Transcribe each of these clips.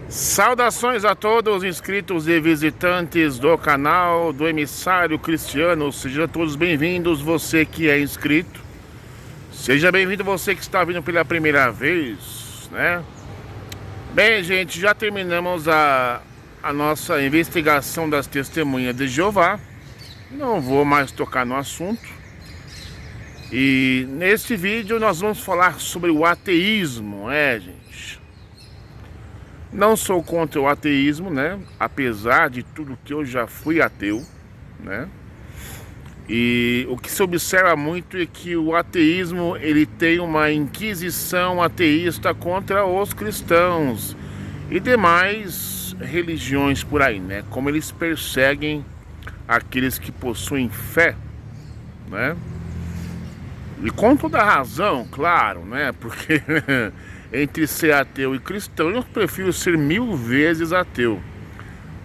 Saudações a todos os inscritos e visitantes do canal do Emissário Cristiano. Sejam todos bem-vindos, você que é inscrito. Seja bem-vindo você que está vindo pela primeira vez, né? Bem, gente, já terminamos a nossa investigação das testemunhas de Jeová. Não vou mais tocar no assunto. E neste vídeo nós vamos falar sobre o ateísmo, gente. Não sou contra o ateísmo, né? Apesar de tudo que eu já fui ateu, né? E o que se observa muito é que o ateísmo, ele tem uma inquisição ateísta contra os cristãos e demais religiões por aí, né? Como eles perseguem aqueles que possuem fé, né? E com toda razão, claro, né? Porque entre ser ateu e cristão, eu prefiro ser 1000 vezes ateu.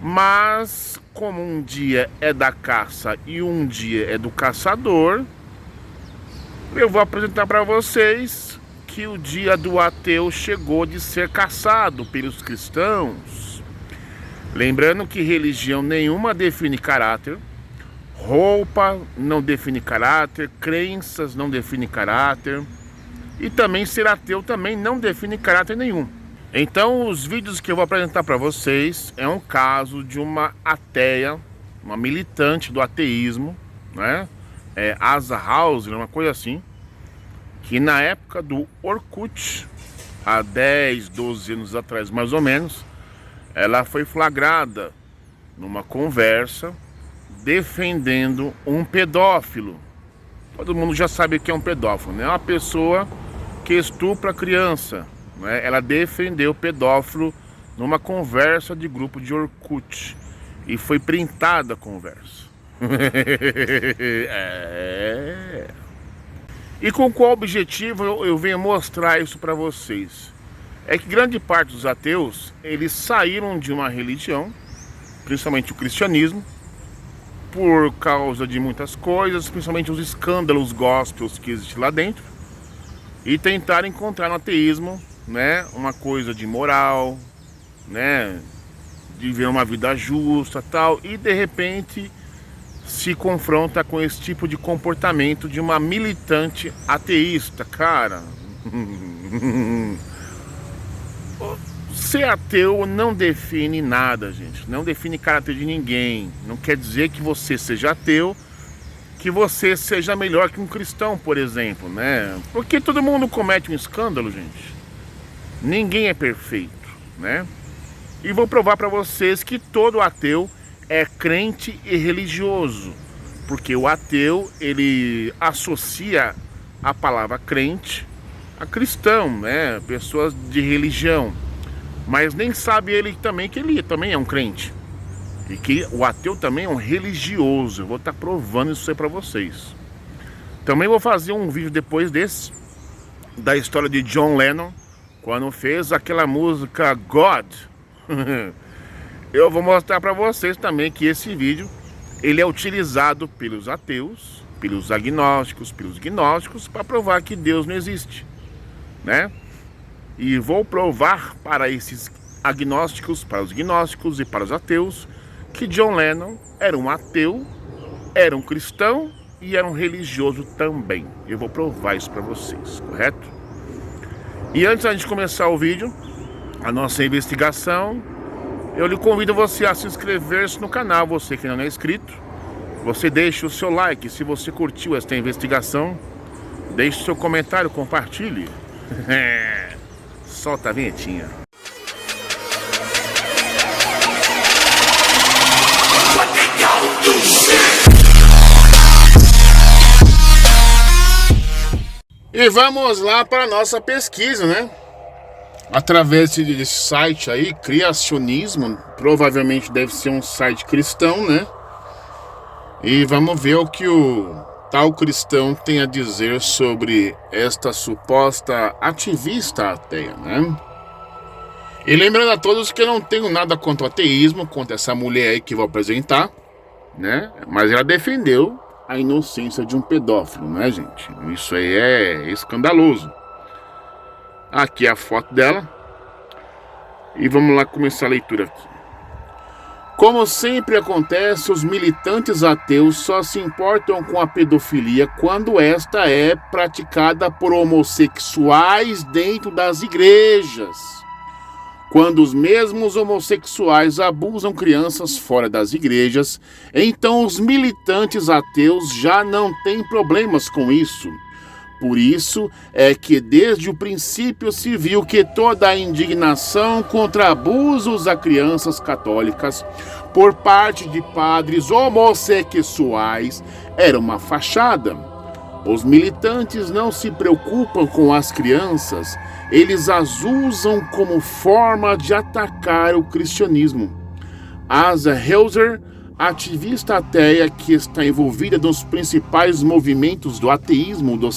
Mas como um dia é da caça e um dia é do caçador, eu vou apresentar para vocês que o dia do ateu chegou de ser caçado pelos cristãos. Lembrando que religião nenhuma define caráter, roupa não define caráter, crenças não define caráter, e também ser ateu também não define caráter nenhum. Então os vídeos que eu vou apresentar para vocês é um caso de uma ateia, uma militante do ateísmo, né? Asa House, uma coisa assim, que na época do Orkut, há 10, 12 anos atrás mais ou menos, ela foi flagrada numa conversa defendendo um pedófilo. Todo mundo já sabe o que é um pedófilo, né? É uma pessoa que estupra a criança, né? Ela defendeu o pedófilo numa conversa de grupo de Orkut e foi printada a conversa. E com qual objetivo eu venho mostrar isso para vocês? É que grande parte dos ateus, eles saíram de uma religião, principalmente o cristianismo, por causa de muitas coisas, principalmente os escândalos gospels que existem lá dentro, e tentaram encontrar no ateísmo, né, uma coisa de moral, né, de viver uma vida justa, tal, e de repente se confronta com esse tipo de comportamento de uma militante ateísta, cara. Ser ateu não define nada, gente. Não define caráter de ninguém. Não quer dizer que você seja ateu, que você seja melhor que um cristão, por exemplo, né? Porque todo mundo comete um escândalo, gente. Ninguém é perfeito, né? E vou provar para vocês que todo ateu é crente e religioso. Porque o ateu, ele associa a palavra crente a cristão, né? Pessoas de religião. Mas nem sabe ele também que ele também é um crente. E que o ateu também é um religioso. Eu vou estar provando isso aí pra vocês. Também vou fazer um vídeo depois desse, da história de John Lennon, quando fez aquela música God. Eu vou mostrar pra vocês também que esse vídeo, ele é utilizado pelos ateus, pelos agnósticos, pelos gnósticos, para provar que Deus não existe, né? E vou provar para esses agnósticos, para os gnósticos e para os ateus, que John Lennon era um ateu, era um cristão e era um religioso também. Eu vou provar isso para vocês, correto? E antes da gente começar o vídeo, a nossa investigação, eu lhe convido você a se inscrever-se no canal, você que não é inscrito. Você deixa o seu like se você curtiu esta investigação. Deixe o seu comentário, compartilhe. Solta a vinhetinha. E vamos lá para a nossa pesquisa, né? Através desse site aí, Criacionismo, provavelmente deve ser um site cristão, né? E vamos ver o que o tal cristão tem a dizer sobre esta suposta ativista ateia, né? E lembrando a todos que eu não tenho nada contra o ateísmo, contra essa mulher aí que vou apresentar, né? Mas ela defendeu a inocência de um pedófilo, né, gente? Isso aí é escandaloso. Aqui é a foto dela. E vamos lá começar a leitura aqui. Como sempre acontece, os militantes ateus só se importam com a pedofilia quando esta é praticada por homossexuais dentro das igrejas. Quando os mesmos homossexuais abusam crianças fora das igrejas, então os militantes ateus já não têm problemas com isso. Por isso é que desde o princípio se viu que toda a indignação contra abusos a crianças católicas por parte de padres homossexuais era uma fachada. Os militantes não se preocupam com as crianças, eles as usam como forma de atacar o cristianismo. Asa Heuser, ativista ateia que está envolvida nos principais movimentos do ateísmo do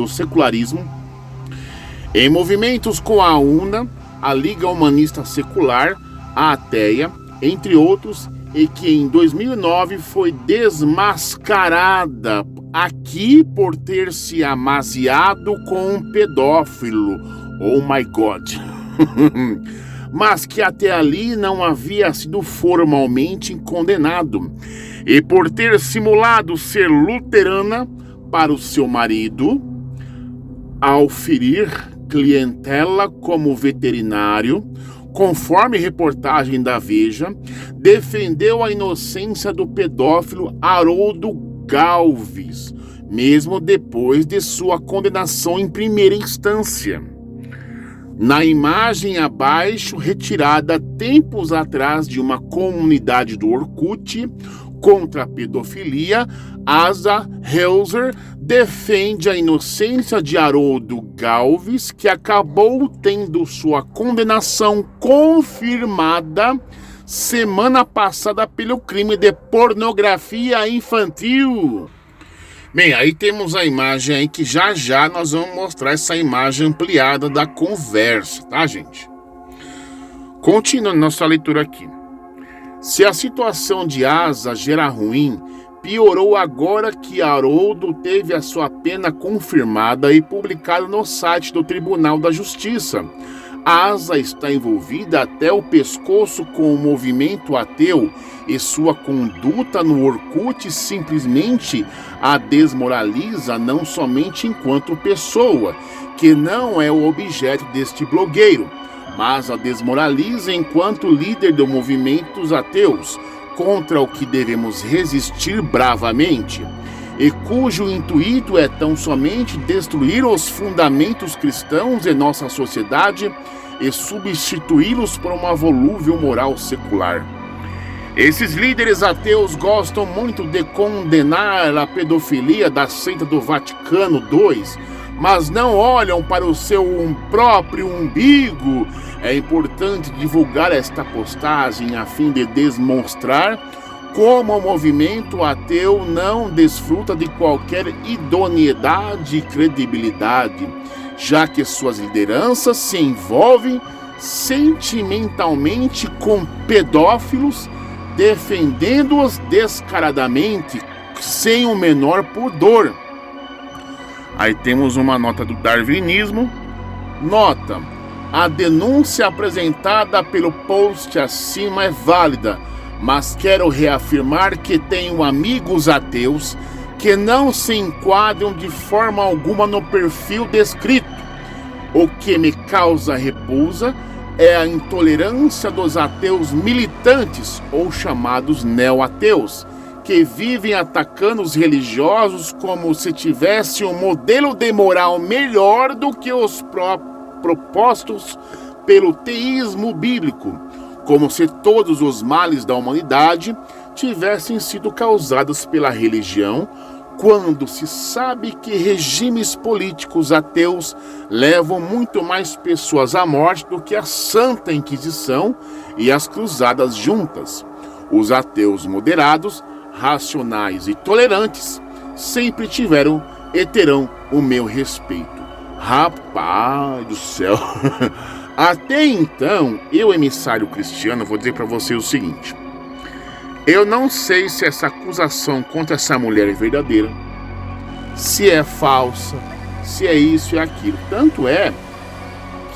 secularismo, em movimentos com a UNA, a Liga Humanista Secular, a Ateia, entre outros, e que em 2009 foi desmascarada aqui por ter se amaziado com um pedófilo. Oh my God! Mas que até ali não havia sido formalmente condenado, e por ter simulado ser luterana para o seu marido, ao ferir clientela como veterinário, conforme reportagem da Veja, defendeu a inocência do pedófilo Haroldo Galves, mesmo depois de sua condenação em primeira instância. Na imagem abaixo, retirada tempos atrás de uma comunidade do Orkut contra a pedofilia, Asa Heuser defende a inocência de Haroldo Galves, que acabou tendo sua condenação confirmada semana passada pelo crime de pornografia infantil. Bem, aí temos a imagem aí que já nós vamos mostrar essa imagem ampliada da conversa, tá, gente? Continuando nossa leitura aqui. Se a situação de Asa já era ruim, piorou agora que Haroldo teve a sua pena confirmada e publicada no site do Tribunal da Justiça. Asa está envolvida até o pescoço com o movimento ateu e sua conduta no Orkut simplesmente a desmoraliza não somente enquanto pessoa, que não é o objeto deste blogueiro, mas a desmoraliza enquanto líder do movimentos ateus, contra o que devemos resistir bravamente, e cujo intuito é tão somente destruir os fundamentos cristãos de nossa sociedade e substituí-los por uma volúvel moral secular. Esses líderes ateus gostam muito de condenar a pedofilia da seita do Vaticano II, mas não olham para o seu próprio umbigo. É importante divulgar esta postagem a fim de demonstrar como o movimento ateu não desfruta de qualquer idoneidade e credibilidade, já que suas lideranças se envolvem sentimentalmente com pedófilos, defendendo-os descaradamente, sem o menor pudor. Aí temos uma nota do darwinismo. Nota: a denúncia apresentada pelo post acima é válida, mas quero reafirmar que tenho amigos ateus que não se enquadram de forma alguma no perfil descrito. O que me causa repulsa é a intolerância dos ateus militantes, ou chamados neo-ateus, que vivem atacando os religiosos como se tivesse um modelo de moral melhor do que os propostos pelo teísmo bíblico, como se todos os males da humanidade tivessem sido causados pela religião, quando se sabe que regimes políticos ateus levam muito mais pessoas à morte do que a Santa Inquisição e as Cruzadas juntas. Os ateus moderados, racionais e tolerantes sempre tiveram e terão o meu respeito. Rapaz do céu! Até então, eu, emissário cristiano, vou dizer para você o seguinte: eu não sei se essa acusação contra essa mulher é verdadeira, se é falsa, se é isso e aquilo. Tanto é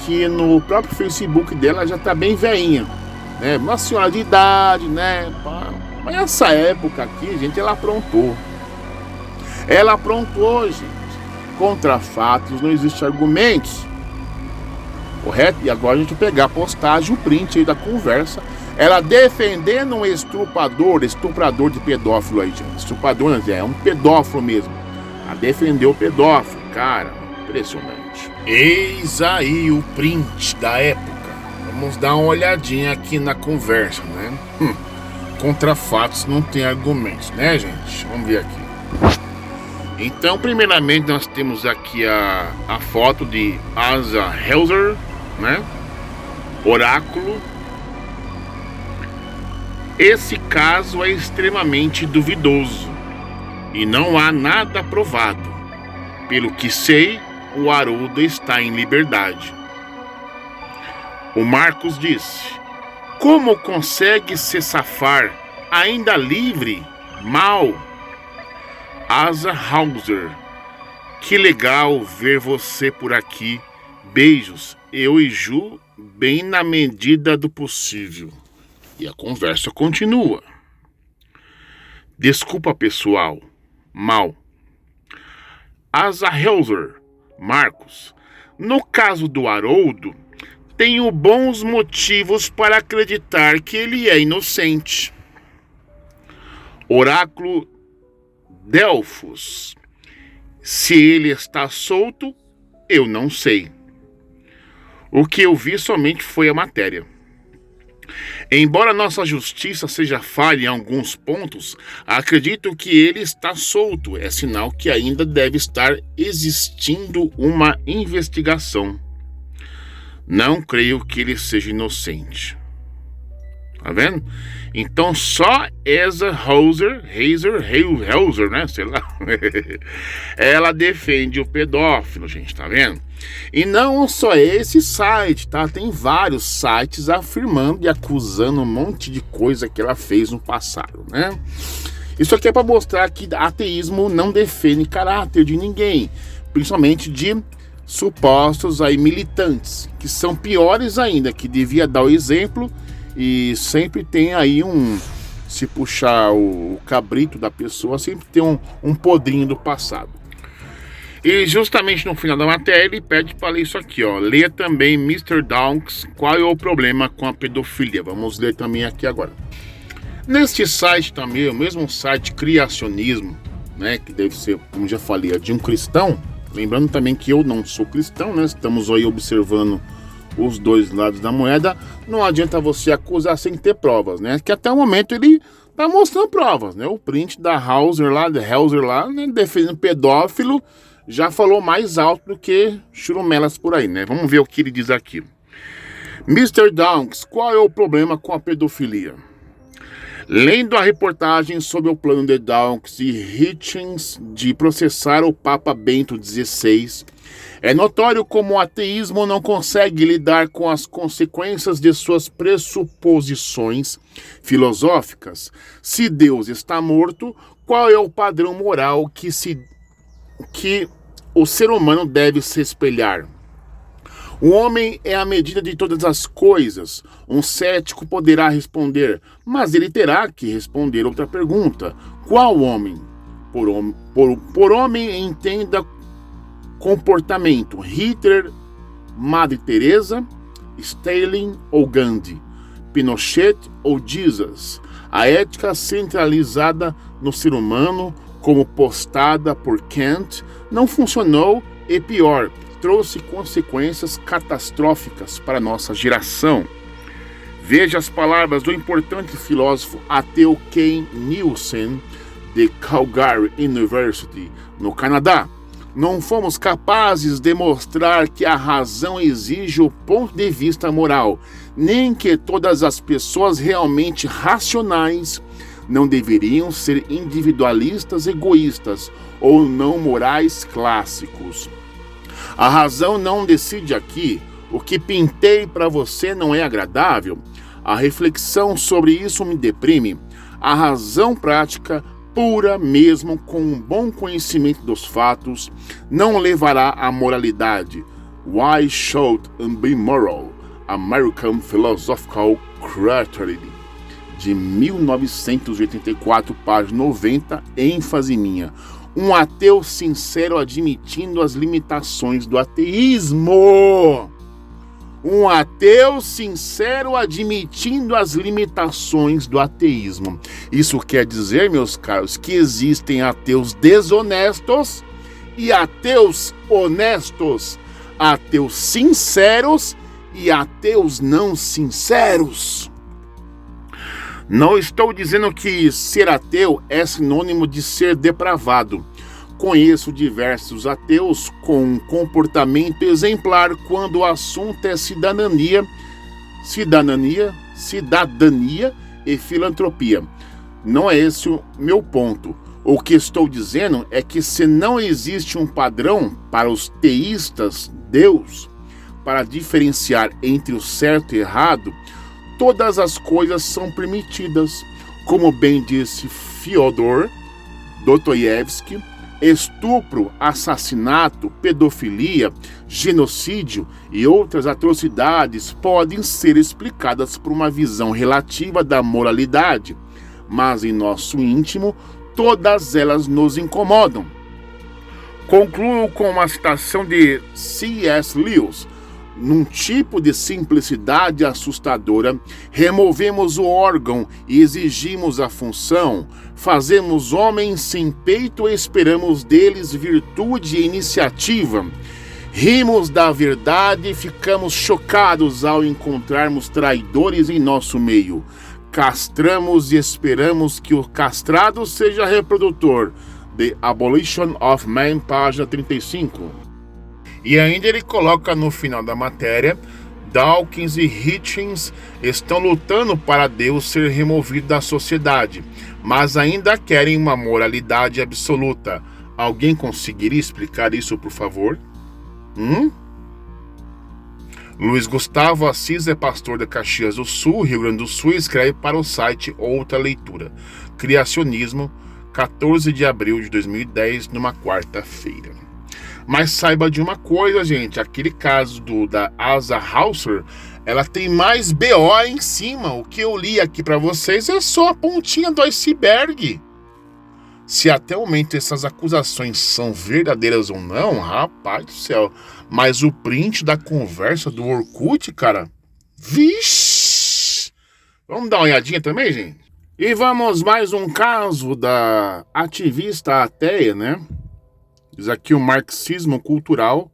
que no próprio Facebook dela já tá bem velhinha, né? Uma senhora de idade, né? Mas nessa época aqui, gente, ela aprontou. Ela aprontou, gente. Contra fatos não existe argumentos. Correto? E agora a gente vai pegar a postagem, o print aí da conversa. Ela defendendo um estuprador de pedófilo aí, gente. Estuprador, é um pedófilo mesmo. Ela defendeu o pedófilo, cara. Impressionante. Eis aí o print da época. Vamos dar uma olhadinha aqui na conversa, né? Contra fatos não tem argumentos, né, gente? Vamos ver aqui. Então, primeiramente, nós temos aqui a foto de Asa Hauser, né? Oráculo. Esse caso é extremamente duvidoso e não há nada provado. Pelo que sei, o Haroldo está em liberdade. O Marcos disse: como consegue se safar ainda livre? Mal. Asa Hauser: que legal ver você por aqui. Beijos, eu e Ju, bem na medida do possível. E a conversa continua. Desculpa, pessoal. Mal. Asa Hauser: Marcos, no caso do Haroldo, tenho bons motivos para acreditar que ele é inocente. Oráculo Delfos: se ele está solto, eu não sei. O que eu vi somente foi a matéria. Embora nossa justiça seja falha em alguns pontos, acredito que ele está solto. É sinal que ainda deve estar existindo uma investigação. Não creio que ele seja inocente. Tá vendo? Então só Asa Hauser, né? Sei lá. Ela defende o pedófilo, gente, tá vendo? E não só esse site, tá? Tem vários sites afirmando e acusando um monte de coisa que ela fez no passado, né? Isso aqui é para mostrar que ateísmo não defende caráter de ninguém, principalmente de supostos aí militantes, que são piores ainda, que devia dar o exemplo. E sempre tem aí se puxar o cabrito da pessoa, sempre tem um podrinho do passado. E justamente no final da matéria ele pede para ler isso aqui, ó. Leia também Mr. Dawkins, qual é o problema com a pedofilia. Vamos ler também aqui agora. Neste site também, o mesmo site Criacionismo, né, que deve ser, como já falei, de um cristão. Lembrando também que eu não sou cristão, né? Estamos aí observando os dois lados da moeda. Não adianta você acusar sem ter provas, né? Que até o momento ele tá mostrando provas, né? O print da Hauser lá, né? Defendendo pedófilo, já falou mais alto do que churumelas por aí, né? Vamos ver o que ele diz aqui. Mr. Dawkins, qual é o problema com a pedofilia? Lendo a reportagem sobre o plano de Dawkins e Hitchens de processar o Papa Bento XVI, é notório como o ateísmo não consegue lidar com as consequências de suas pressuposições filosóficas. Se Deus está morto, qual é o padrão moral que o ser humano deve se espelhar? O homem é a medida de todas as coisas. Um cético poderá responder, mas ele terá que responder outra pergunta. Qual homem? Por homem, entenda comportamento: Hitler, Madre Teresa, Stalin ou Gandhi, Pinochet ou Jesus. A ética centralizada no ser humano, como postada por Kant, não funcionou e, pior, trouxe consequências catastróficas para nossa geração. Veja as palavras do importante filósofo ateu Ken Nielsen, de Calgary University, no Canadá. Não fomos capazes de mostrar que a razão exige o ponto de vista moral, nem que todas as pessoas realmente racionais não deveriam ser individualistas egoístas ou não morais clássicos. A razão não decide aqui. O que pintei para você não é agradável. A reflexão sobre isso me deprime. A razão prática, pura mesmo com um bom conhecimento dos fatos, não levará à moralidade. Why Should It Be Moral? American Philosophical Critique, de 1984, página 90, ênfase minha. Um ateu sincero admitindo as limitações do ateísmo. Um ateu sincero admitindo as limitações do ateísmo. Isso quer dizer, meus caros, que existem ateus desonestos e ateus honestos, ateus sinceros e ateus não sinceros. Não estou dizendo que ser ateu é sinônimo de ser depravado. Conheço diversos ateus com um comportamento exemplar quando o assunto é cidadania e filantropia. Não é esse o meu ponto. O que estou dizendo é que se não existe um padrão para os teístas, Deus, para diferenciar entre o certo e o errado, todas as coisas são permitidas. Como bem disse Fyodor Dostoiévski, estupro, assassinato, pedofilia, genocídio e outras atrocidades podem ser explicadas por uma visão relativa da moralidade, mas em nosso íntimo, todas elas nos incomodam. Concluo com uma citação de C.S. Lewis. Num tipo de simplicidade assustadora, removemos o órgão e exigimos a função, fazemos homens sem peito e esperamos deles virtude e iniciativa. Rimos da verdade e ficamos chocados ao encontrarmos traidores em nosso meio. Castramos e esperamos que o castrado seja reprodutor. The Abolition of Man, página 35. E ainda ele coloca no final da matéria: Dawkins e Hitchens estão lutando para Deus ser removido da sociedade, mas ainda querem uma moralidade absoluta. Alguém conseguiria explicar isso, por favor? Luiz Gustavo Assis é pastor de Caxias do Sul, Rio Grande do Sul, e escreve para o site Outra Leitura. Criacionismo, 14 de abril de 2010, numa quarta-feira. Mas saiba de uma coisa, gente, aquele caso da Asa Hauser, ela tem mais BO em cima. O que eu li aqui para vocês é só a pontinha do iceberg. Se até o momento essas acusações são verdadeiras ou não, rapaz do céu. Mas o print da conversa do Orkut, cara, vixe! Vamos dar uma olhadinha também, gente? E vamos mais um caso da ativista ateia, né? Diz aqui o marxismo cultural,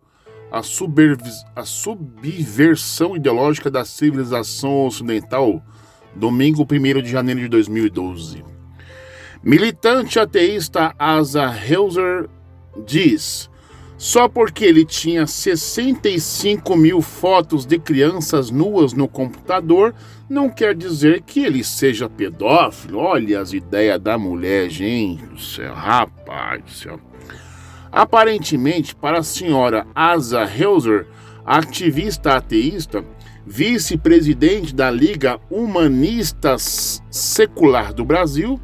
a subversão ideológica da civilização ocidental, domingo 1º de janeiro de 2012. Militante ateísta Asa Hauser diz: só porque ele tinha 65 mil fotos de crianças nuas no computador, não quer dizer que ele seja pedófilo. Olha as ideias da mulher, gente do céu, rapaz do céu. Aparentemente, para a senhora Asa Hauser, ativista ateísta, vice-presidente da Liga Humanista Secular do Brasil,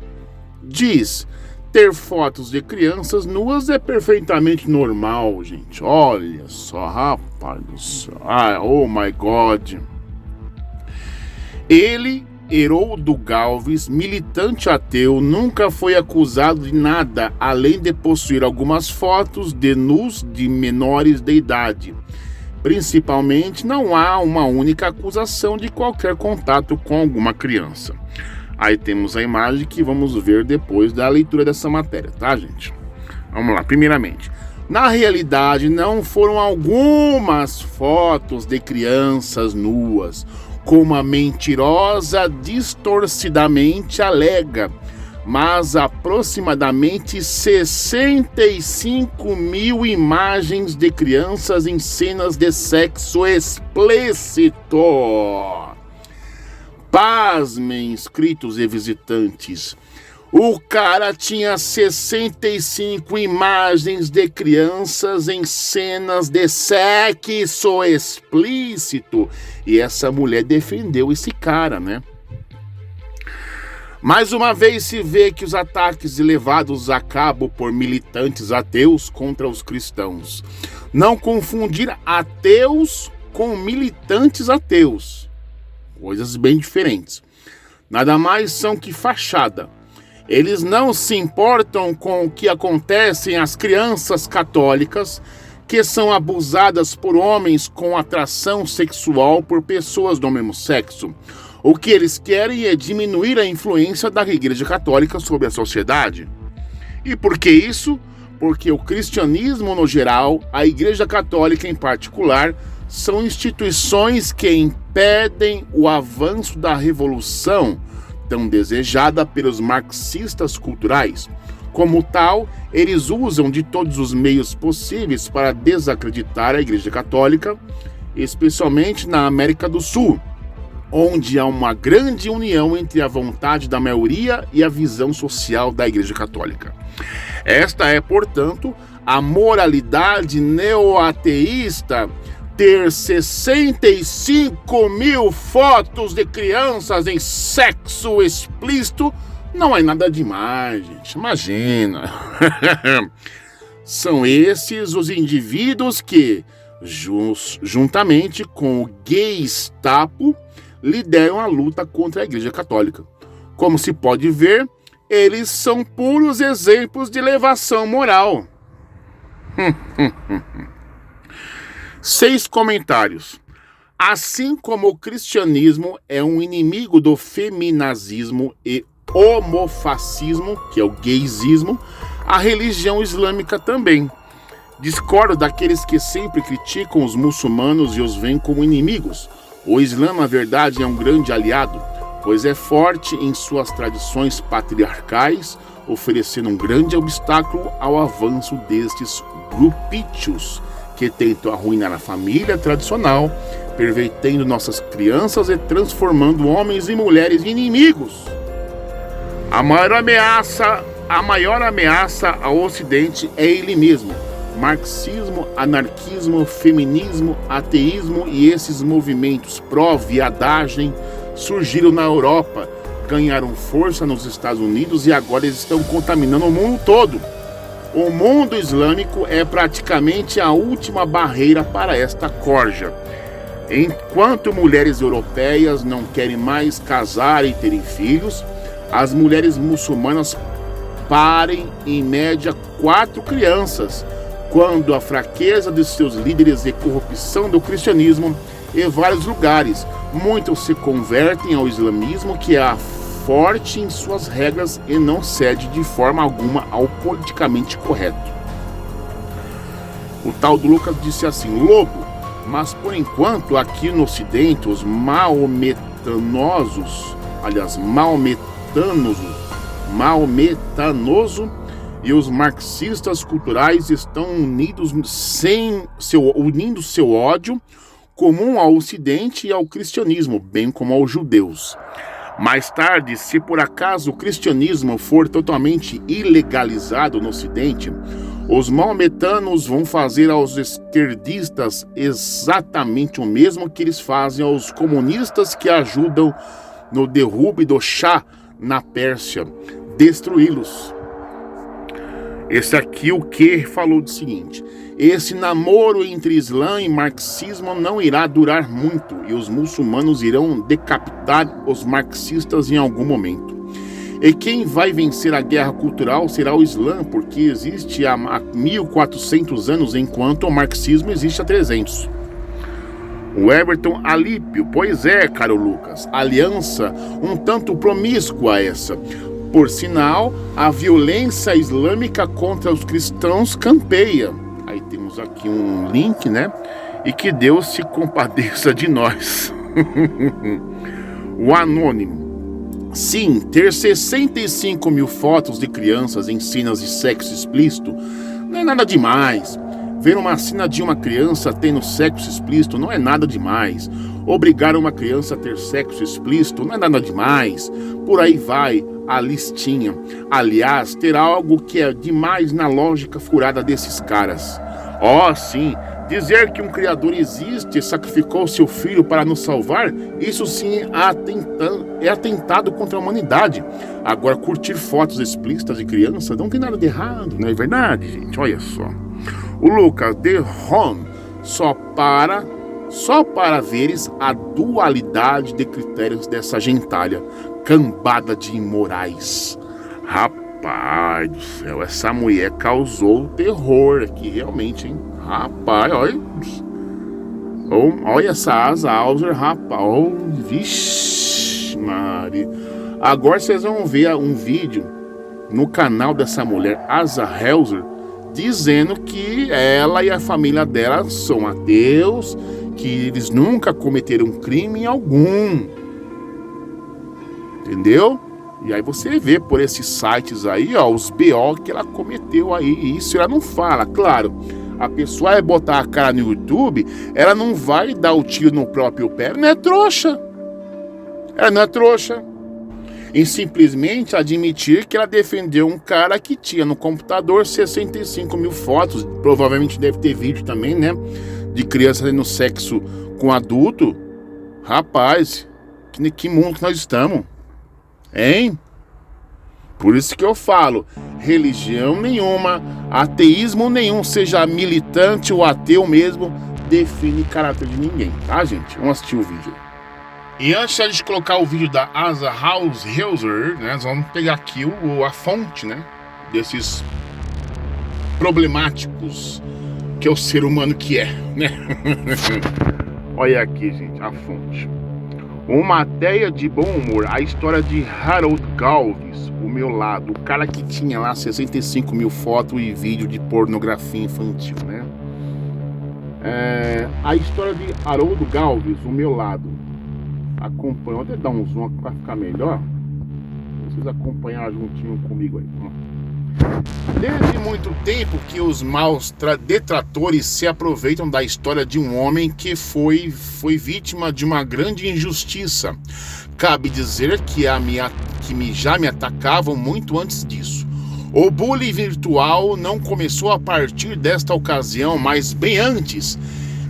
diz: ter fotos de crianças nuas é perfeitamente normal, gente. Olha só, rapaz do céu. Oh my God. Ele, Heroldo Galves, militante ateu, nunca foi acusado de nada além de possuir algumas fotos de nus de menores de idade. Principalmente, não há uma única acusação de qualquer contato com alguma criança. Aí temos a imagem que vamos ver depois da leitura dessa matéria, tá, gente? Vamos lá, primeiramente. Na realidade, não foram algumas fotos de crianças nuas, como a mentirosa distorcidamente alega, mas aproximadamente 65 mil imagens de crianças em cenas de sexo explícito. Pasmem, inscritos e visitantes. O cara tinha 65 imagens de crianças em cenas de sexo explícito. E essa mulher defendeu esse cara, né? Mais uma vez se vê que os ataques levados a cabo por militantes ateus contra os cristãos. Não confundir ateus com militantes ateus. Coisas bem diferentes. Nada mais são que fachada. Eles não se importam com o que acontece às crianças católicas que são abusadas por homens com atração sexual por pessoas do mesmo sexo. O que eles querem é diminuir a influência da Igreja Católica sobre a sociedade. E por que isso? Porque o cristianismo no geral, a Igreja Católica em particular, são instituições que impedem o avanço da revolução tão desejada pelos marxistas culturais. Como tal, eles usam de todos os meios possíveis para desacreditar a Igreja Católica, especialmente na América do Sul, onde há uma grande união entre a vontade da maioria e a visão social da Igreja Católica. Esta é, portanto, a moralidade neoateísta. Ter 65 mil fotos de crianças em sexo explícito não é nada demais, gente. Imagina. São esses os indivíduos que, juntamente com o Gestapo, lideram a luta contra a Igreja Católica. Como se pode ver, eles são puros exemplos de elevação moral. 6 comentários. Assim como o cristianismo é um inimigo do feminazismo e homofascismo, que é o gaysismo, a religião islâmica também. Discordo daqueles que sempre criticam os muçulmanos e os veem como inimigos. O Islã, na verdade, é um grande aliado, pois é forte em suas tradições patriarcais, oferecendo um grande obstáculo ao avanço destes grupítios que tentam arruinar a família tradicional, pervertendo nossas crianças e transformando homens e mulheres em inimigos. A maior ameaça ao Ocidente é ele mesmo. Marxismo, anarquismo, feminismo, ateísmo e esses movimentos pró-viadagem surgiram na Europa, ganharam força nos Estados Unidos e agora eles estão contaminando o mundo todo. O mundo islâmico é praticamente a última barreira para esta corja. Enquanto mulheres europeias não querem mais casar e terem filhos, as mulheres muçulmanas parem em média 4 crianças, quando a fraqueza de seus líderes e corrupção do cristianismo em vários lugares, muitos se convertem ao islamismo, que é forte em suas regras e não cede de forma alguma ao politicamente correto. O tal do Lucas disse assim: lobo, mas por enquanto aqui no Ocidente os maometanoso e os marxistas culturais estão unindo seu ódio comum ao Ocidente e ao cristianismo, bem como aos judeus. Mais tarde, se por acaso o cristianismo for totalmente ilegalizado no Ocidente, os maometanos vão fazer aos esquerdistas exatamente o mesmo que eles fazem aos comunistas que ajudam no derrube do Shah na Pérsia, destruí-los. Esse aqui o que falou do seguinte: esse namoro entre Islã e marxismo não irá durar muito e os muçulmanos irão decapitar os marxistas em algum momento. E quem vai vencer a guerra cultural será o Islã, porque existe há 1400 anos, enquanto o marxismo existe há 300. O Everton Alípio: pois é, caro Lucas, aliança um tanto promíscua essa. Por sinal, a violência islâmica contra os cristãos campeia. Aí temos aqui um link, né? E que Deus se compadeça de nós. O anônimo: sim, ter 65 mil fotos de crianças em cenas de sexo explícito não é nada demais. Ver uma cena de uma criança tendo sexo explícito não é nada demais. Obrigar uma criança a ter sexo explícito não é nada demais. Por aí vai a listinha. Aliás, ter algo que é demais na lógica furada desses caras. Oh, sim, Dizer que um Criador existe e sacrificou seu Filho para nos salvar, isso sim é atentado contra a humanidade. Agora, curtir fotos explícitas de criança não tem nada de errado, não é verdade, gente? Olha só. O Lucas de Home só para veres a dualidade de critérios dessa gentalha, cambada de imorais. Rapaz do céu, essa mulher causou terror aqui, realmente, hein? Rapaz, olha essa Asa Hauser, rapaz. Oh, vixe, Maria. Agora vocês vão ver um vídeo no canal dessa mulher, Asa Hauser, dizendo que ela e a família dela são ateus, que eles nunca cometeram crime algum. Entendeu? E aí você vê por esses sites aí, ó, os BO que ela cometeu aí. Isso ela não fala, claro. A pessoa vai botar a cara no YouTube, ela não vai dar o tiro no próprio pé. Ela não é trouxa. Ela não é trouxa. E simplesmente admitir que ela defendeu um cara que tinha no computador 65 mil fotos. Provavelmente deve ter vídeo também, né? De criança tendo sexo com adulto. Rapaz, que mundo que nós estamos? Hein? Por isso que eu falo, religião nenhuma, ateísmo nenhum, seja militante ou ateu mesmo, define caráter de ninguém, tá, gente? Vamos assistir o vídeo. E antes de a gente colocar o vídeo da Asa Hauser, né, nós vamos pegar aqui a fonte, né, desses problemáticos que é o ser humano que é, né? Olha aqui, gente, a fonte. Uma teia de bom humor, a história de Harold Galvis, o meu lado, o cara que tinha lá 65 mil fotos e vídeo de pornografia infantil, né? A história de Harold Galvis, o meu lado. Acompanha, vou até dar um zoom para ficar melhor. Vocês acompanhar juntinho comigo aí. Desde muito tempo que os maus detratores se aproveitam da história de um homem que foi vítima de uma grande injustiça. Cabe dizer que já me atacavam muito antes disso. O bullying virtual não começou a partir desta ocasião, mas bem antes,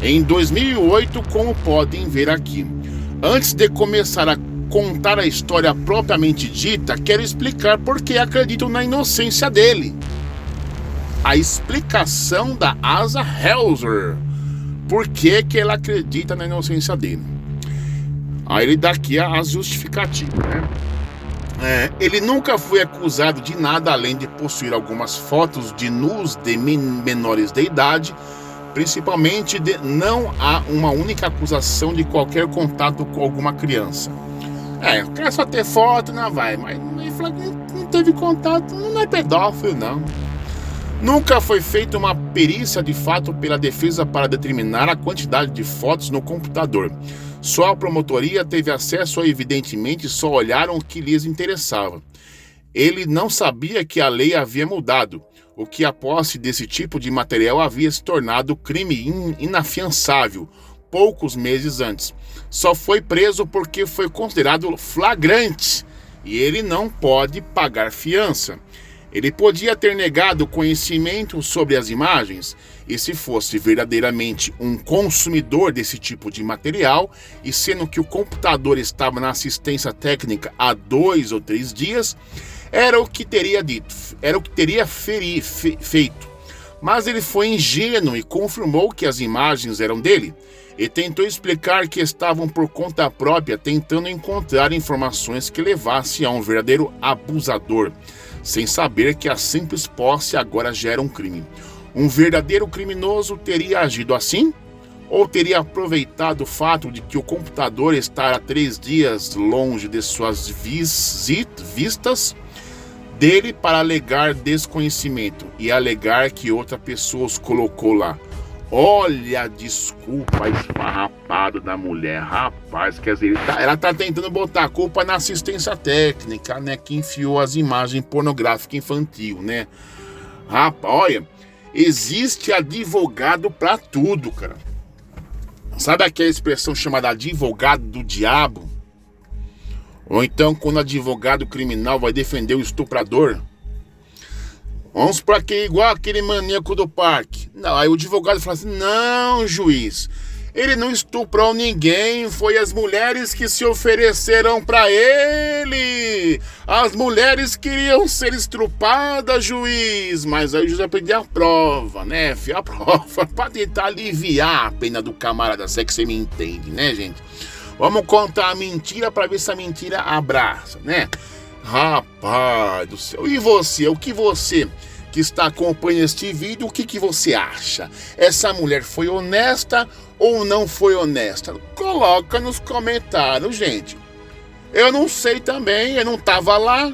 em 2008, como podem ver aqui. Antes de começar a contar a história propriamente dita, quero explicar por que acredito na inocência dele. A explicação da Asa Hauser. Por que ela acredita na inocência dele? Aí ele dá aqui as justificativas, né? Ele nunca foi acusado de nada além de possuir algumas fotos de nus de menores de idade. Principalmente, não há uma única acusação de qualquer contato com alguma criança. Quer só ter foto, não vai, mas não teve contato, não é pedófilo, não. Nunca foi feita uma perícia de fato pela defesa para determinar a quantidade de fotos no computador. Só a promotoria teve acesso a, evidentemente, só olharam o que lhes interessava. Ele não sabia que a lei havia mudado, o que a posse desse tipo de material havia se tornado crime inafiançável poucos meses antes. Só foi preso porque foi considerado flagrante e ele não pode pagar fiança. Ele podia ter negado conhecimento sobre as imagens, e se fosse verdadeiramente um consumidor desse tipo de material, e sendo que o computador estava na assistência técnica há 2 ou 3 dias, era o que teria dito, era o que teria feito. Mas ele foi ingênuo e confirmou que as imagens eram dele, e tentou explicar que estavam por conta própria tentando encontrar informações que levassem a um verdadeiro abusador, sem saber que a simples posse agora gera um crime. Um verdadeiro criminoso teria agido assim? Ou teria aproveitado o fato de que o computador está há 3 dias longe de suas vistas dele para alegar desconhecimento e alegar que outra pessoa os colocou lá? Olha a desculpa esfarrapada da mulher, rapaz, quer dizer, ela tá tentando botar a culpa na assistência técnica, né, que enfiou as imagens pornográficas infantil, né? Rapaz, olha, existe advogado pra tudo, cara. Sabe aquela expressão chamada advogado do diabo? Ou então quando o advogado criminal vai defender o estuprador? Vamos pra que igual aquele maníaco do parque. Não, aí o advogado fala assim, não, juiz, ele não estuprou ninguém, foi as mulheres que se ofereceram para ele. As mulheres queriam ser estrupadas, juiz. Mas aí o juiz vai pedir a prova, né, filho? A prova para tentar aliviar a pena do camarada, se é que você me entende, né, gente? Vamos contar a mentira para ver se a mentira abraça, né? Rapaz do céu. E você, o que você que está acompanhando este vídeo, o que você acha? Essa mulher foi honesta ou não foi honesta? Coloca nos comentários, gente. Eu não sei também, eu não estava lá,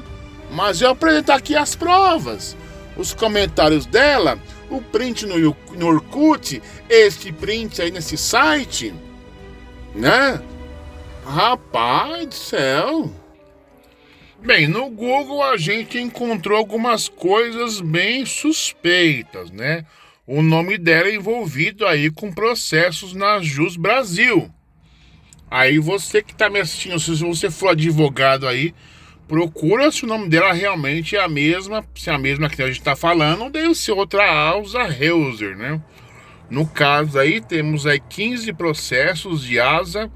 mas eu apresento aqui as provas. Os comentários dela, o print no Orkut, este print aí nesse site, né? Rapaz do céu. Bem, no Google a gente encontrou algumas coisas bem suspeitas, né? O nome dela é envolvido aí com processos na Jus Brasil. Aí você que está me assistindo, se você for advogado aí, procura se o nome dela realmente é a mesma, se é a mesma que a gente está falando, ou deve ser outra Asa Heuser, né? No caso aí, temos aí 15 processos de Asa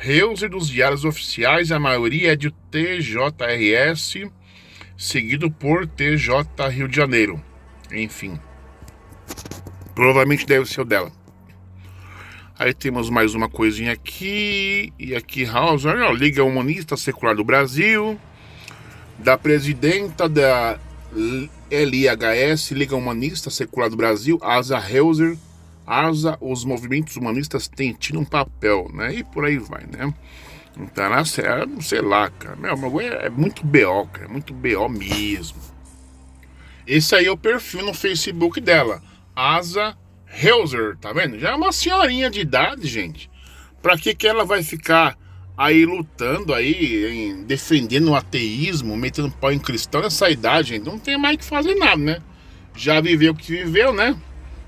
Heuser dos diários oficiais, a maioria é de TJRS, seguido por TJ Rio de Janeiro. Enfim, provavelmente deve ser o dela. Aí temos mais uma coisinha aqui, e aqui Hauser, Liga Humanista Secular do Brasil, da presidenta da LIHS, Liga Humanista Secular do Brasil, Asa Heuser. Asa, os movimentos humanistas têm tido um papel, né? E por aí vai, né? Então, na série, sei lá, cara. É muito BO, cara. É muito BO mesmo. Esse aí é o perfil no Facebook dela. Asa Heuser, tá vendo? Já é uma senhorinha de idade, gente. Pra que ela vai ficar aí lutando aí, defendendo o ateísmo, metendo pau em cristão nessa idade, gente? Não tem mais que fazer nada, né? Já viveu o que viveu, né?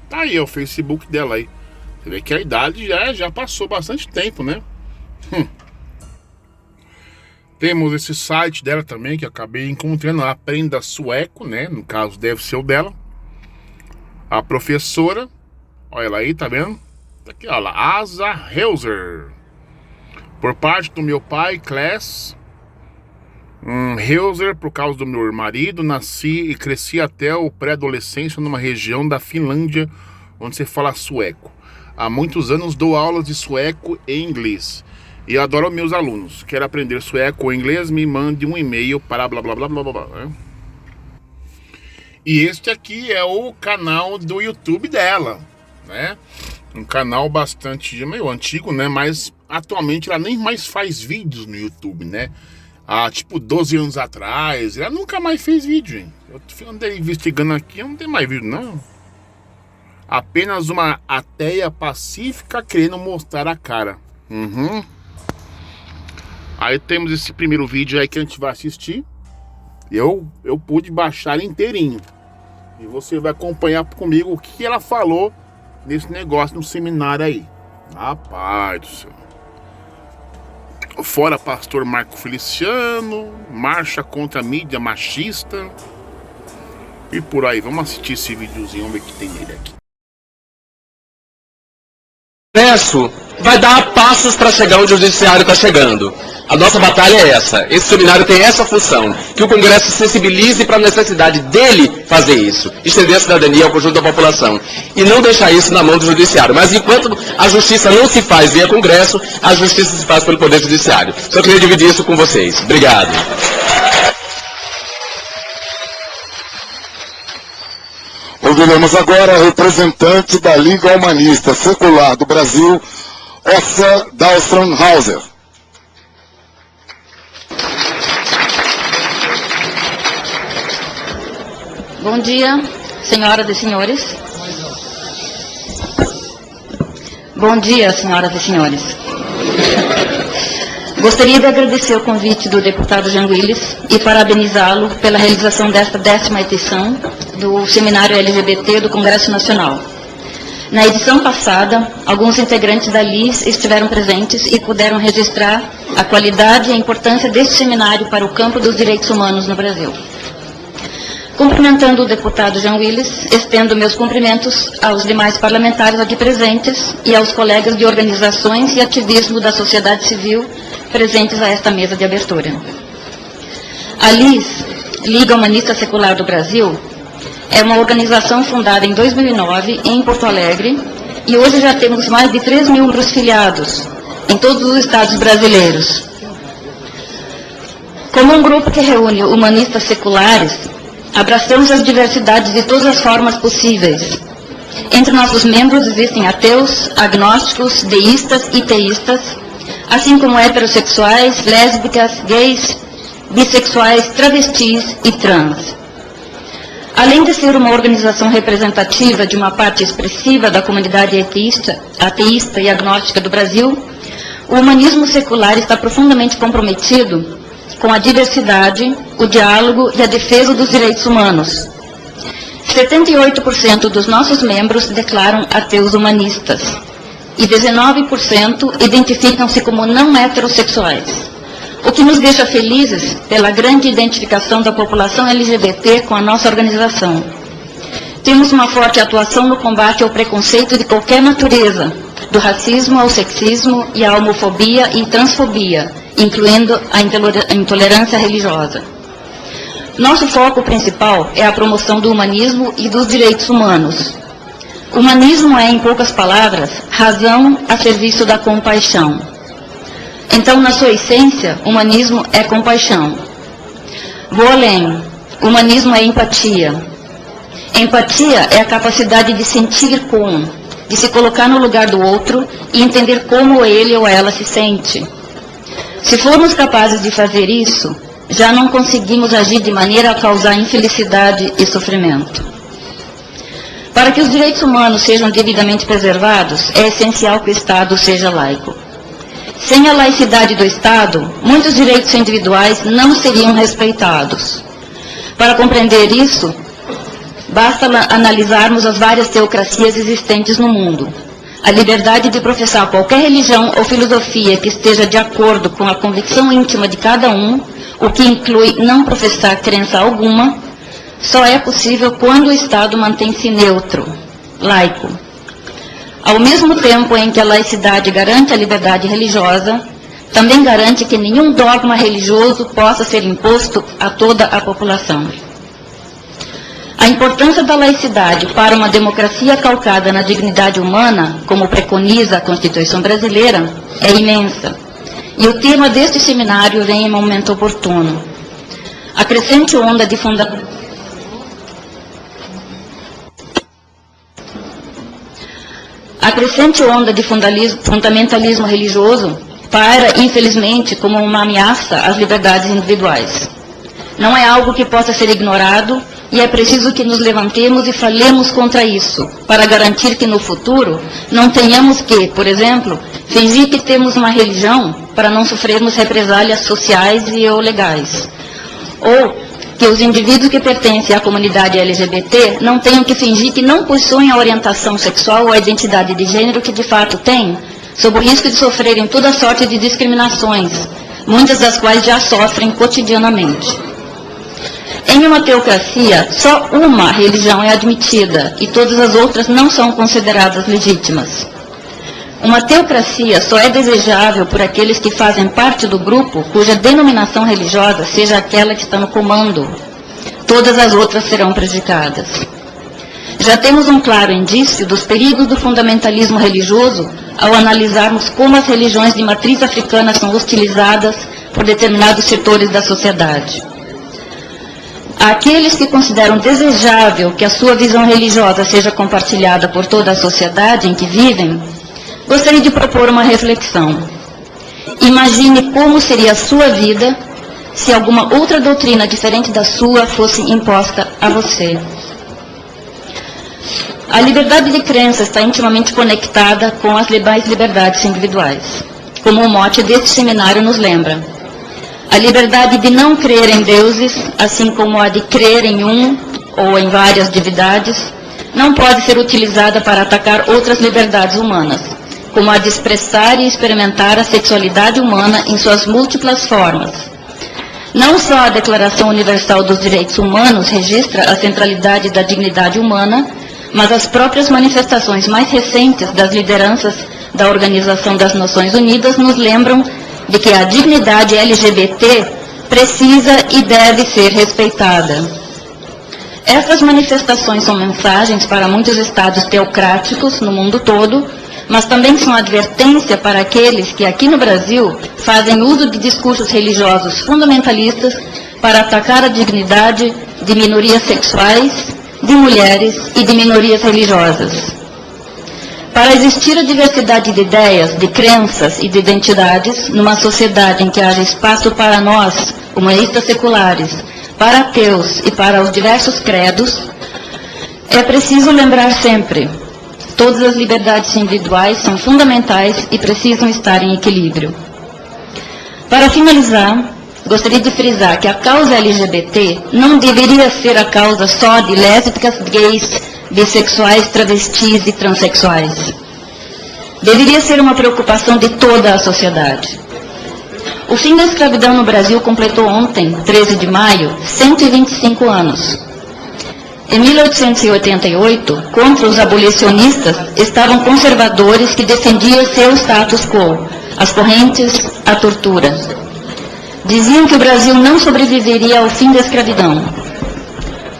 Tá aí, é o Facebook dela aí. Você vê que a idade já passou bastante tempo, né? Temos esse site dela também, que eu acabei encontrando, Aprenda Sueco, né? No caso, deve ser o dela. A professora, olha ela aí, tá vendo? Aqui, olha lá, Asa Heuser. Por parte do meu pai, Claes Heuser, por causa do meu marido, nasci e cresci até o pré-adolescência numa região da Finlândia onde se fala sueco. Há muitos anos dou aulas de sueco e inglês e adoro meus alunos. Quer aprender sueco ou inglês? Me mande um e-mail para blá blá blá blá blá blá, né? E este aqui é o canal do YouTube dela, né? Um canal bastante meio antigo, né? Mas atualmente ela nem mais faz vídeos no YouTube, né? Há tipo 12 anos atrás, ela nunca mais fez vídeo, hein? Eu andei investigando aqui, não tem mais vídeo, não. Apenas uma ateia pacífica querendo mostrar a cara. Aí temos esse primeiro vídeo aí que a gente vai assistir. Eu pude baixar inteirinho. E você vai acompanhar comigo o que ela falou nesse negócio, no seminário aí. Rapaz do céu. Fora pastor Marco Feliciano, marcha contra a mídia machista e por aí. Vamos assistir esse videozinho, vamos ver o que tem nele aqui. O Congresso vai dar passos para chegar onde o Judiciário está chegando. A nossa batalha é essa. Esse seminário tem essa função, que o Congresso sensibilize para a necessidade dele fazer isso, estender a cidadania ao conjunto da população, e não deixar isso na mão do Judiciário. Mas enquanto a justiça não se faz via Congresso, a justiça se faz pelo Poder Judiciário. Só queria dividir isso com vocês. Obrigado. Ouviremos agora a representante da Liga Humanista Secular do Brasil, Åsa Dahlström Hauser. Bom dia, senhoras e senhores. Bom dia, senhoras e senhores. Gostaria de agradecer o convite do deputado Jean Willis e parabenizá-lo pela realização desta 10ª edição do Seminário LGBT do Congresso Nacional. Na edição passada, alguns integrantes da LIS estiveram presentes e puderam registrar a qualidade e a importância deste seminário para o campo dos direitos humanos no Brasil. Cumprimentando o deputado Jean Willis, estendo meus cumprimentos aos demais parlamentares aqui presentes e aos colegas de organizações e ativismo da sociedade civil presentes a esta mesa de abertura. A LIS, Liga Humanista Secular do Brasil, é uma organização fundada em 2009 em Porto Alegre e hoje já temos mais de 3 mil membros filiados em todos os estados brasileiros. Como um grupo que reúne humanistas seculares, abraçamos as diversidades de todas as formas possíveis. Entre nossos membros existem ateus, agnósticos, deístas e teístas, assim como heterossexuais, lésbicas, gays, bissexuais, travestis e trans. Além de ser uma organização representativa de uma parte expressiva da comunidade ateísta e agnóstica do Brasil, o humanismo secular está profundamente comprometido com a diversidade, o diálogo e a defesa dos direitos humanos. 78% dos nossos membros se declaram ateus humanistas e 19% identificam-se como não heterossexuais, o que nos deixa felizes pela grande identificação da população LGBT com a nossa organização. Temos uma forte atuação no combate ao preconceito de qualquer natureza, do racismo ao sexismo e à homofobia e transfobia, incluindo a intolerância religiosa. Nosso foco principal é a promoção do humanismo e dos direitos humanos. Humanismo é, em poucas palavras, razão a serviço da compaixão. Então, na sua essência, humanismo é compaixão. Vou além. Humanismo é empatia. Empatia é a capacidade de sentir com, de se colocar no lugar do outro e entender como ele ou ela se sente. Se formos capazes de fazer isso, já não conseguimos agir de maneira a causar infelicidade e sofrimento. Para que os direitos humanos sejam devidamente preservados, é essencial que o Estado seja laico. Sem a laicidade do Estado, muitos direitos individuais não seriam respeitados. Para compreender isso, basta analisarmos as várias teocracias existentes no mundo. A liberdade de professar qualquer religião ou filosofia que esteja de acordo com a convicção íntima de cada um, o que inclui não professar crença alguma, só é possível quando o Estado mantém-se neutro, laico. Ao mesmo tempo em que a laicidade garante a liberdade religiosa, também garante que nenhum dogma religioso possa ser imposto a toda a população. A importância da laicidade para uma democracia calcada na dignidade humana, como preconiza a Constituição brasileira, é imensa. E o tema deste seminário vem em momento oportuno. A crescente onda de fundamentalismo religioso paira, infelizmente, como uma ameaça às liberdades individuais. Não é algo que possa ser ignorado e é preciso que nos levantemos e falemos contra isso, para garantir que no futuro não tenhamos que, por exemplo, fingir que temos uma religião para não sofrermos represálias sociais e ou legais. Ou que os indivíduos que pertencem à comunidade LGBT não tenham que fingir que não possuem a orientação sexual ou a identidade de gênero que de fato têm, sob o risco de sofrerem toda sorte de discriminações, muitas das quais já sofrem cotidianamente. Em uma teocracia, só uma religião é admitida e todas as outras não são consideradas legítimas. Uma teocracia só é desejável por aqueles que fazem parte do grupo cuja denominação religiosa seja aquela que está no comando. Todas as outras serão prejudicadas. Já temos um claro indício dos perigos do fundamentalismo religioso ao analisarmos como as religiões de matriz africana são hostilizadas por determinados setores da sociedade. Aqueles que consideram desejável que a sua visão religiosa seja compartilhada por toda a sociedade em que vivem, gostaria de propor uma reflexão. Imagine como seria a sua vida se alguma outra doutrina diferente da sua fosse imposta a você. A liberdade de crença está intimamente conectada com as demais liberdades individuais, como o mote deste seminário nos lembra. A liberdade de não crer em deuses, assim como a de crer em um ou em várias divindades, não pode ser utilizada para atacar outras liberdades humanas, como a de expressar e experimentar a sexualidade humana em suas múltiplas formas. Não só a Declaração Universal dos Direitos Humanos registra a centralidade da dignidade humana, mas as próprias manifestações mais recentes das lideranças da Organização das Nações Unidas nos lembram de que a dignidade LGBT precisa e deve ser respeitada. Essas manifestações são mensagens para muitos estados teocráticos no mundo todo, mas também são advertência para aqueles que aqui no Brasil fazem uso de discursos religiosos fundamentalistas para atacar a dignidade de minorias sexuais, de mulheres e de minorias religiosas. Para existir a diversidade de ideias, de crenças e de identidades numa sociedade em que haja espaço para nós, humanistas seculares, para ateus e para os diversos credos, é preciso lembrar sempre: todas as liberdades individuais são fundamentais e precisam estar em equilíbrio. Para finalizar, gostaria de frisar que a causa LGBT não deveria ser a causa só de lésbicas, gays, bissexuais, travestis e transexuais. Deveria ser uma preocupação de toda a sociedade. O fim da escravidão no Brasil completou ontem, 13 de maio, 125 anos. Em 1888, contra os abolicionistas, estavam conservadores que defendiam seu status quo, as correntes, a tortura. Diziam que o Brasil não sobreviveria ao fim da escravidão.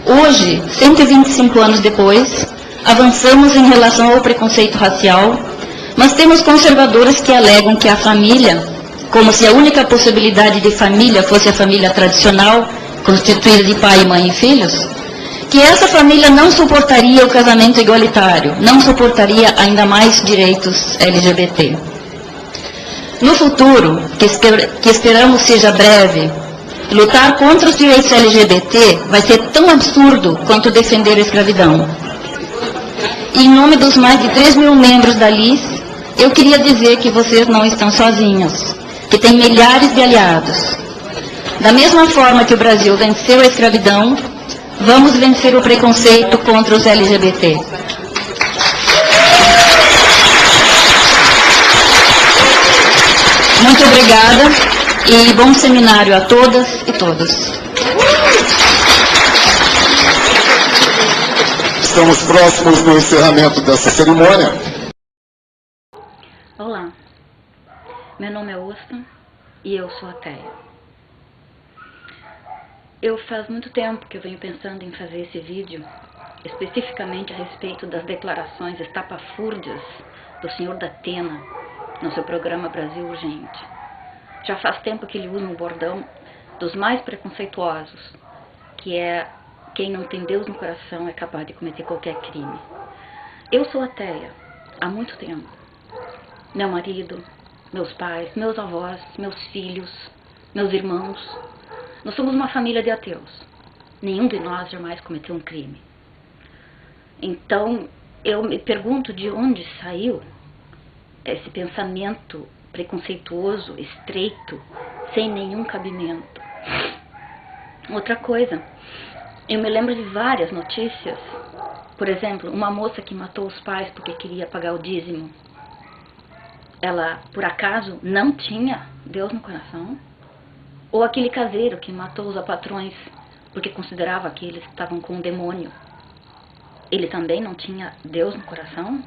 Hoje, 125 anos depois, avançamos em relação ao preconceito racial, mas temos conservadores que alegam que a família, como se a única possibilidade de família fosse a família tradicional, constituída de pai, mãe e filhos, que essa família não suportaria o casamento igualitário, não suportaria ainda mais direitos LGBT. No futuro, que esperamos seja breve, lutar contra os direitos LGBT vai ser tão absurdo quanto defender a escravidão. E em nome dos mais de 3 mil membros da LIS, eu queria dizer que vocês não estão sozinhos, que tem milhares de aliados. Da mesma forma que o Brasil venceu a escravidão, vamos vencer o preconceito contra os LGBT. Muito obrigada e bom seminário a todas e todos. Estamos próximos do encerramento dessa cerimônia. Olá, meu nome é Usta e eu sou ateia. Eu faz muito tempo que eu venho pensando em fazer esse vídeo, especificamente a respeito das declarações estapafúrdias do senhor Datena no seu programa Brasil Urgente. Já faz tempo que ele usa um bordão dos mais preconceituosos, que é: quem não tem Deus no coração é capaz de cometer qualquer crime. Eu sou ateia há muito tempo. Meu marido, meus pais, meus avós, meus filhos, meus irmãos, nós somos uma família de ateus. Nenhum de nós jamais cometeu um crime. Então, eu me pergunto de onde saiu esse pensamento preconceituoso, estreito, sem nenhum cabimento. Outra coisa, eu me lembro de várias notícias. Por exemplo, uma moça que matou os pais porque queria pagar o dízimo. Ela, por acaso, não tinha Deus no coração? Ou aquele caseiro que matou os patrões porque considerava que eles estavam com um demônio. Ele também não tinha Deus no coração?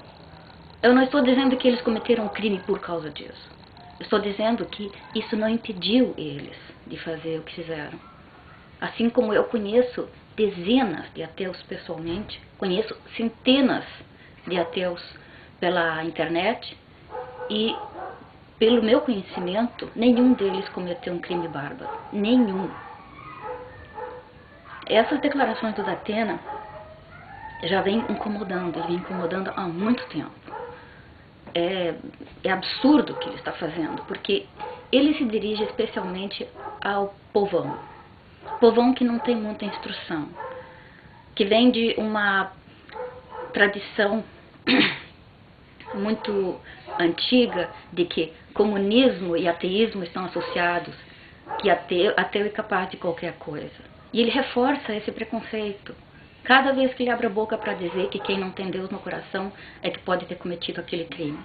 Eu não estou dizendo que eles cometeram um crime por causa disso. Eu estou dizendo que isso não impediu eles de fazer o que fizeram. Assim como eu conheço dezenas de ateus pessoalmente, conheço centenas de ateus pela internet e, pelo meu conhecimento, nenhum deles cometeu um crime bárbaro. Nenhum. Essas declarações do Datena já vem incomodando, ele vem incomodando há muito tempo. É absurdo o que ele está fazendo, porque ele se dirige especialmente ao povão. Povão que não tem muita instrução, que vem de uma tradição muito antiga de que comunismo e ateísmo estão associados, que ateu é capaz de qualquer coisa. E ele reforça esse preconceito. Cada vez que ele abre a boca para dizer que quem não tem Deus no coração é que pode ter cometido aquele crime.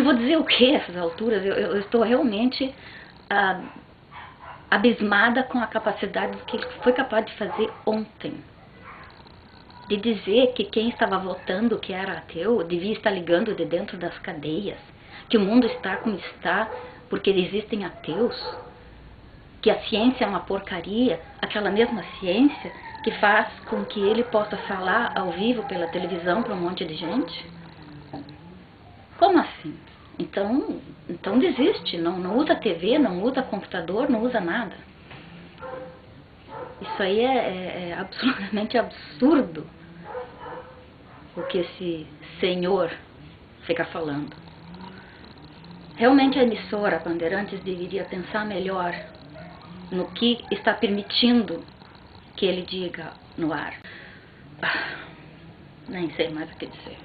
Vou dizer o que a essas alturas? Eu estou realmente abismada com a capacidade que ele foi capaz de fazer ontem. De dizer que quem estava votando que era ateu devia estar ligando de dentro das cadeias, que o mundo está como está porque existem ateus, que a ciência é uma porcaria, aquela mesma ciência que faz com que ele possa falar ao vivo pela televisão para um monte de gente. Como assim? Então desiste, não usa TV, não usa computador, não usa nada. Isso aí é absolutamente absurdo o que esse senhor fica falando. Realmente a emissora Bandeirantes deveria pensar melhor no que está permitindo que ele diga no ar. Nem sei mais o que dizer.